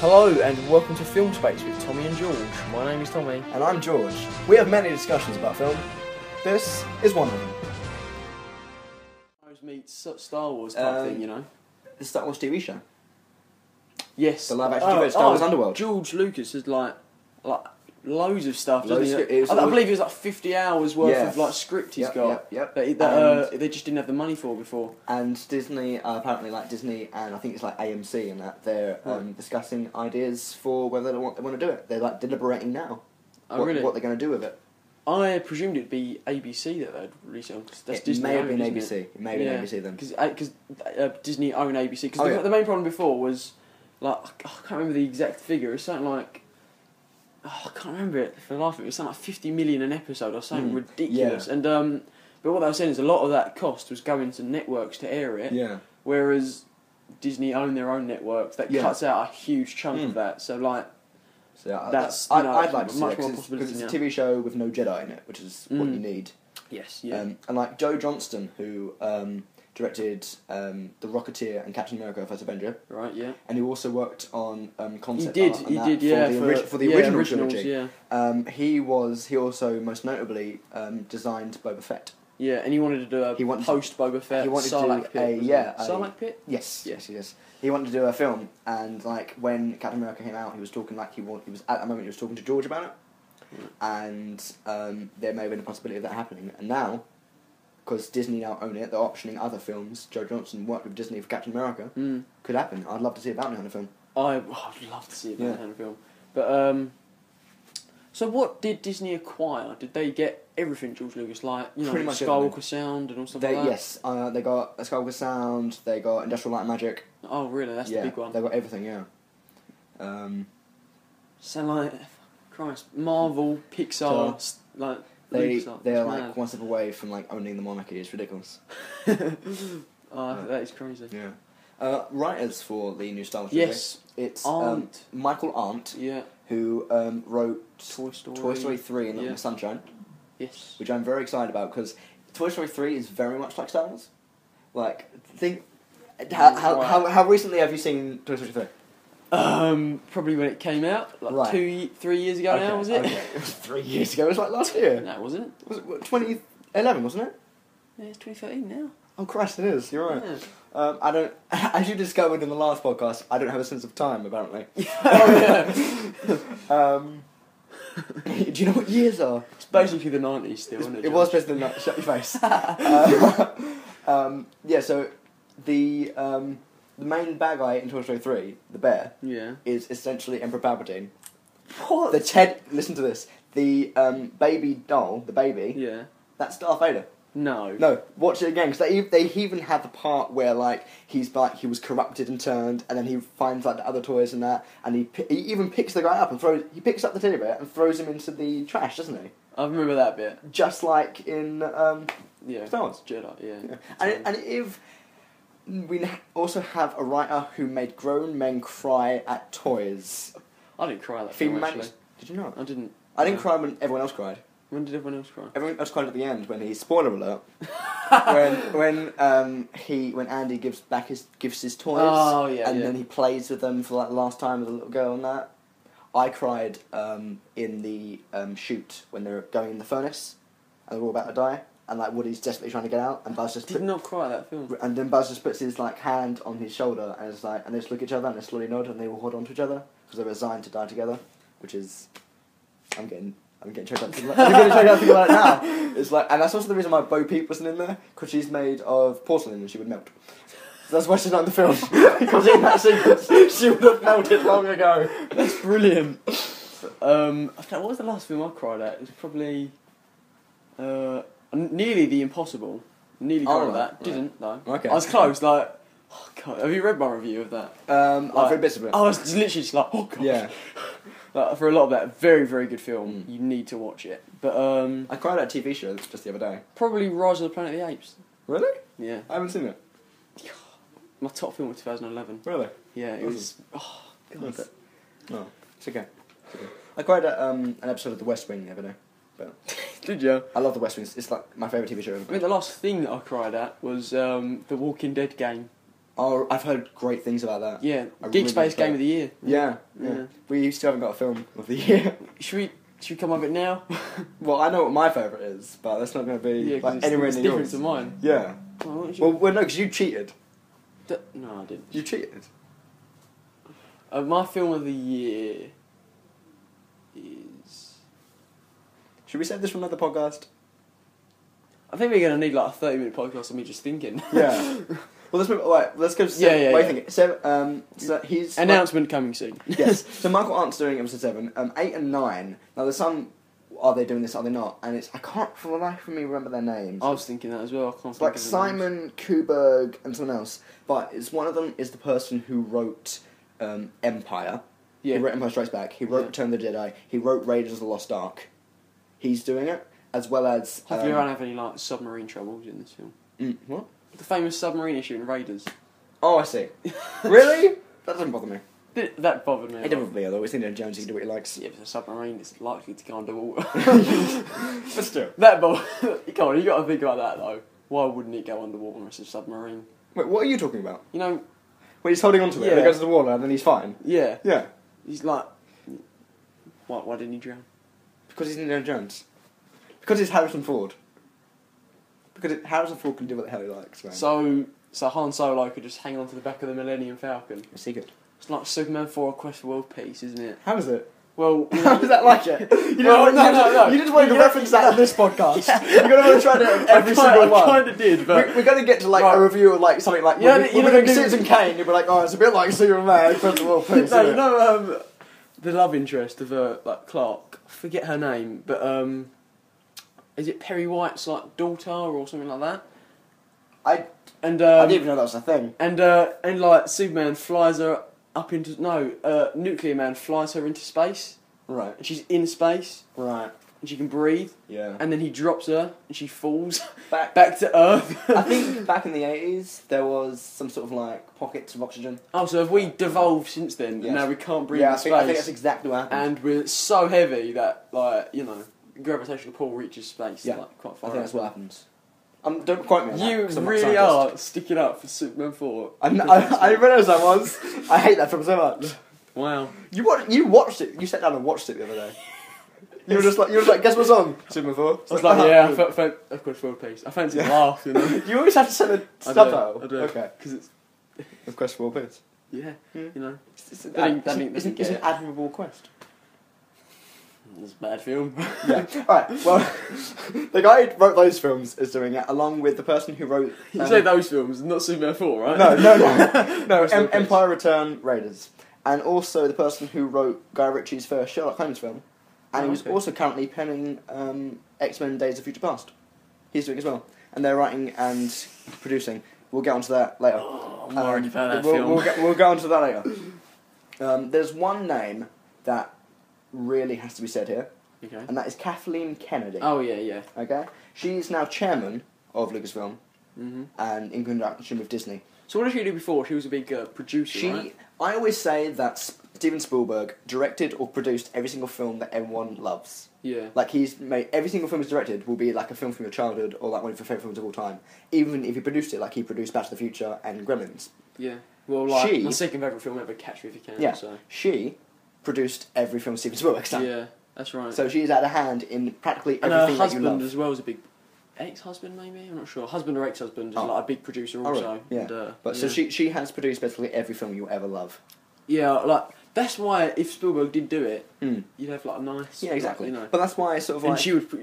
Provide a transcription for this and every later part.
Hello and welcome to FILMSPACE with Tommy and George. My name is Tommy. And I'm George. We have many discussions about film. This is one of them. Meets Star Wars type thing, you know? The Star Wars TV show. Yes. The live action TV, Star Wars Underworld. George Lucas has like loads of stuff, Loads doesn't he? of- I believe it was like 50 hours worth Yes. of like script he's Yep, got yep. that they just didn't have the money for before. And Disney, apparently like Disney and I think it's like AMC and that, they're discussing ideas for whether they want to do it. They're like deliberating now. Oh, really? What they're going to do with it. I presumed it'd be ABC that they'd release it on. 'Cause that's It Disney may have owned, been isn't ABC. It may have been ABC then. Because Disney own ABC. Because yeah. the main problem before was, like, I can't remember the exact figure. It's something like, I can't remember it for the life of it. It was something like 50 million an episode or something ridiculous. Yeah. And but what they were saying is a lot of that cost was going to networks to air it. Yeah. Whereas Disney own their own networks. That cuts out a huge chunk of that. So like. So yeah, That's I'd like to see much it more because possibility it's a now. TV show with no Jedi in it, which is what you need. Yes, yeah. And like Joe Johnston, who directed The Rocketeer and Captain America: First Avenger, Right, yeah. and he also worked on concept He art and that for the original trilogy. Yeah. He also most notably designed Boba Fett. Yeah, and he wanted to do a post Boba Fett. He wanted Sarlacc to do Pit, Sarlacc Pit. Yes. He wanted to do a film, and like when Captain America came out, he was talking like he was at that moment he was talking to George about it, and there may have been a possibility of that happening. And now, because Disney now own it, they're optioning other films. Joe Johnston worked with Disney for Captain America. Could happen. I'd love to see a bounty hunter film. I'd love to see a bounty hunter film. But so what did Disney acquire? Did they get everything, George Lucas? Like, you know, Pretty much Skywalker everything. Sound and all stuff like that? Yes, they got Skywalker Sound, they got Industrial Light and Magic. Oh, really? That's the big one. They got everything, yeah. So, like, Christ, Marvel, Pixar, like, They're like one step away from like owning the monarchy. It's ridiculous. That is crazy. Yeah. Writers for the new Star Wars Yes. it's Arndt. Michael Arndt, Yeah. who wrote Toy Story. Toy Story 3 and the Sunshine, Yes. which I'm very excited about because Toy Story 3 is very much like Star Wars. Like, how recently have you seen Toy Story 3? Probably when it came out, like 3 years ago now, was it? Okay. It was 3 years ago. It was like last year. No, it wasn't. Was it 2011? Wasn't it? Yeah, it's 2013 now. Oh Christ, it is. You're right. Yeah. I don't. As you discovered in the last podcast, I don't have a sense of time. Apparently. Do you know what years are? It's basically the 90s still, isn't it? It was basically not. Shut your face. Yeah. So the main bad guy in Toy Story 3, the bear, is essentially Emperor Palpatine. What? Listen to this. The baby doll, the baby. Yeah. That's Darth Vader. No, watch it again because they even have the part where like he was corrupted and turned, and then he finds like the other toys and that, and he even picks the guy up and picks up the teddy bear and throws him into the trash, doesn't he? I remember that bit. Just like in Star Wars. Jedi, yeah. And if we also have a writer who made grown men cry at toys. I didn't cry that film, actually. Did you not? I didn't. I didn't cry when everyone else cried. When did everyone else cry? Everyone else cried at the end when he, spoiler alert, when Andy gives his toys, and then he plays with them for like the last time with the little girl and that. I cried in the shoot when they're going in the furnace and they're all about to die, and like Woody's desperately trying to get out, and Buzz just did not cry at that film. And then Buzz just puts his like hand on his shoulder and it's like, and they just look at each other and they slowly nod and they all hold on to each other because they're resigned to die together, which is I'm getting choked up thinking about it now. It's like, and that's also the reason why Bo Peep wasn't in there, because she's made of porcelain and she would melt. So that's why she's not in the film, because in that sequence she would have melted long ago. That's brilliant. What was the last film I cried at? It was probably nearly The Impossible. Nearly cried at that. Didn't though. Okay. I was close. Like, oh god, have you read my review of that? I've read bits of it. I was literally just like, oh god. Yeah. Like, for a lot of that, very, very good film. You need to watch it. But I cried at a TV show just the other day. Probably Rise of the Planet of the Apes. Really? Yeah. I haven't seen it. My top film of 2011. Really? Yeah, it was. Oh god. No, it's okay. I cried at an episode of The West Wing the other day. But did you? I love The West Wing. It's like my favourite TV show ever. I mean, the last thing that I cried at was The Walking Dead game. Oh, I've heard great things about that. Yeah, Geek Space Game of the Year. Yeah, Yeah. We still haven't got a film of the year. Should we come up with it now? Well, I know what my favourite is, but that's not going to be Yeah, 'cause like it's, anywhere it's near different yours. to mine. Yeah. Well, no, because you cheated. No, I didn't. You cheated. My film of the year is. Should we save this for another podcast? I think we're gonna need like a 30-minute podcast of me just thinking. Yeah. Well, let's move. Right, let's go. To Yeah, yeah, What yeah. do you think? So he's Announcement coming soon. Yes. So Michael Arndt's doing episode 7. 8 and 9. Now there's some. Are they doing this? Are they not? And it's I can't for the life of me remember their names. I was thinking that as well. I can't It's think like of the Simon names. Kuberg and someone else, but it's one of them is the person who wrote Empire. Yeah. He wrote Empire Strikes Back. He wrote Yeah. Return of the Jedi. He wrote Raiders of the Lost Ark. He's doing it, as well as. Have you ever had any like submarine troubles in this film? What? The famous submarine issue in Raiders. Oh, I see. Really? That doesn't bother me. That bothered me. It doesn't bother me, although it's Indiana Jones. He can do what he likes. Yeah, if it's a submarine, it's likely to go underwater. But still. That come on, you got to think about that though. Why wouldn't it go underwater when it's a submarine? Wait, what are you talking about? You know, When he's holding onto it, and Yeah. it goes to the water, and then he's fine. yeah, Yeah. he's like, why didn't he drown? Because he's Indiana Jones. Because he's Harrison Ford. Because Harrison Ford can do what the hell he likes, man. So Han Solo could just hang on to the back of the Millennium Falcon. Is he good? It's like Superman 4: A Quest for World Peace, isn't it? How is it? Well, How is that like it? You Well, no. You just wanted to You reference that in this podcast. Yeah. You're going to want to try to every single one. I kind of did, but We're going to get to like Right. a review of like something like Yeah, we're you know doing the- Citizen Kane. You'll be like, oh, it's a bit like Superman. Quest of World Peace. no, isn't you it? know the love interest of like Clark. I forget her name, but is it Perry White's like daughter or something like that? I And didn't even know that was a thing. and like Superman flies her up into Nuclear Man flies her into space, Right. and she's in space Right. and she can breathe, Yeah. and then he drops her and she falls Back. back to Earth. I think back in the 80s there was some sort of like pockets of oxygen. Oh, so have we devolved since then? Yes. And now we can't breathe Yeah, in I space, think that's exactly what happened. and we're so heavy that gravitational pull reaches space. Yeah. Like, quite I far think that's out. what happens. Don't quote me on that. You 'cause I'm not a really scientist. are sticking up for Superman 4. I realised I was. I hate that film so much. Wow. You watched it. You sat down and watched it the other day. You were just like, guess what's on? Superman 4. I was like, yeah, of course, World Peace. I fancy Yeah. a laugh, you know. You always have to set the I subtitle. do. Okay. Because it's, Of Quest for World Peace. yeah, Hmm. you know. It's It's an admirable quest. It's a bad film. Yeah. Alright, well, the guy who wrote those films is doing it, along with the person who wrote... You say those films, not Superman 4, right? No. No, Quest for World Peace. Empire Return Raiders. And also the person who wrote Guy Ritchie's first Sherlock Holmes film. And he was okay. also currently penning X-Men Days of Future Past. He's doing it as well. And they're writing and producing. We'll get onto that later. Oh, I'm worried about that we'll, film. We'll get onto that later. There's one name that really has to be said here, Okay. and that is Kathleen Kennedy. Oh, yeah. Okay? She's now chairman of Lucasfilm, Mm-hmm. and in conjunction with Disney. So what did she do before? She was a big producer, She, right? I always say that Steven Spielberg directed or produced every single film that everyone loves. Yeah. Like, he's made every single film he's directed will be like a film from your childhood or like one of your favourite films of all time. Even if he produced it, like he produced Back to the Future and Gremlins. Yeah. Well, like, She- my second favourite film ever, Catch Me If You Can. Yeah. So. She produced every film Steven Spielberg's done. Yeah, that's right. So she's had a hand in practically and her everything that you husband love. as well is a big ex-husband, maybe. I'm not sure. Husband or ex-husband is Oh. like a big producer Oh, also. right. Yeah. And, But yeah. so she has produced basically every film you'll ever love. Yeah, like that's why if Spielberg did do it, Mm. you'd have like a nice. Yeah, exactly. Like, you know. But that's why sort of And like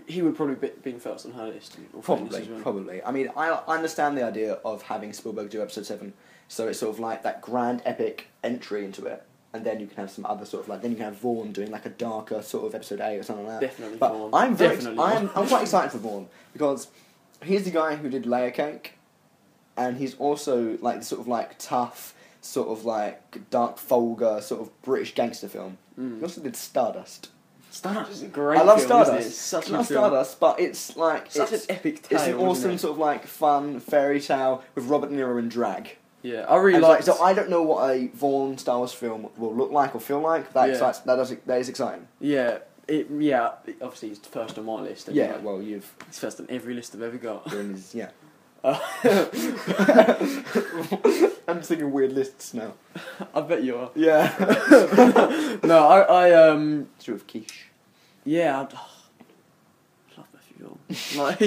he would probably been first on her list. in all fairness as well. probably. I mean, I understand the idea of having Spielberg do Episode 7, so it's sort of like that grand epic entry into it, and then you can have some other sort of like, then you can have Vaughn doing like a darker sort of Episode 8 or something like that. Definitely But Vaughn. I'm very, Definitely I'm Vaughn. quite excited for Vaughn because he's the guy who did Layer Cake, and he's also like the sort of like tough, sort of like dark, vulgar, sort of British gangster film. Mm. He also did Stardust. Stardust is a great. I love film, isn't Stardust. it? It's such I love a film. Stardust, but it's like Such it's, an epic tale. it's an isn't awesome it? sort of like fun fairy tale with Robert De Niro in drag. Yeah, I really And like. so I don't know what a Vaughn Star Wars film will look like or feel like. That Yeah. excites. That is exciting. Yeah, obviously he's first on my list. Yeah. Anyway. Well, you've He's first on every list I've ever got. you're in his yeah. Uh, I'm just thinking weird lists now. I bet you are. Yeah. No, I Through with quiche. yeah, I love Matthew Vaughn. Like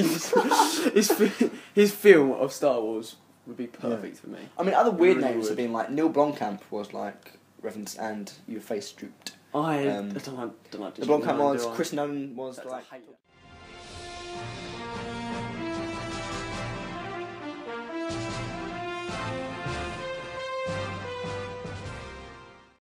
his film of Star Wars would be perfect for me. I mean, other weird Really names would. have been like Neil Blomkamp was like reference and your face drooped. I don't like The Blomkamp was Chris Nolan was That's like. I hate that.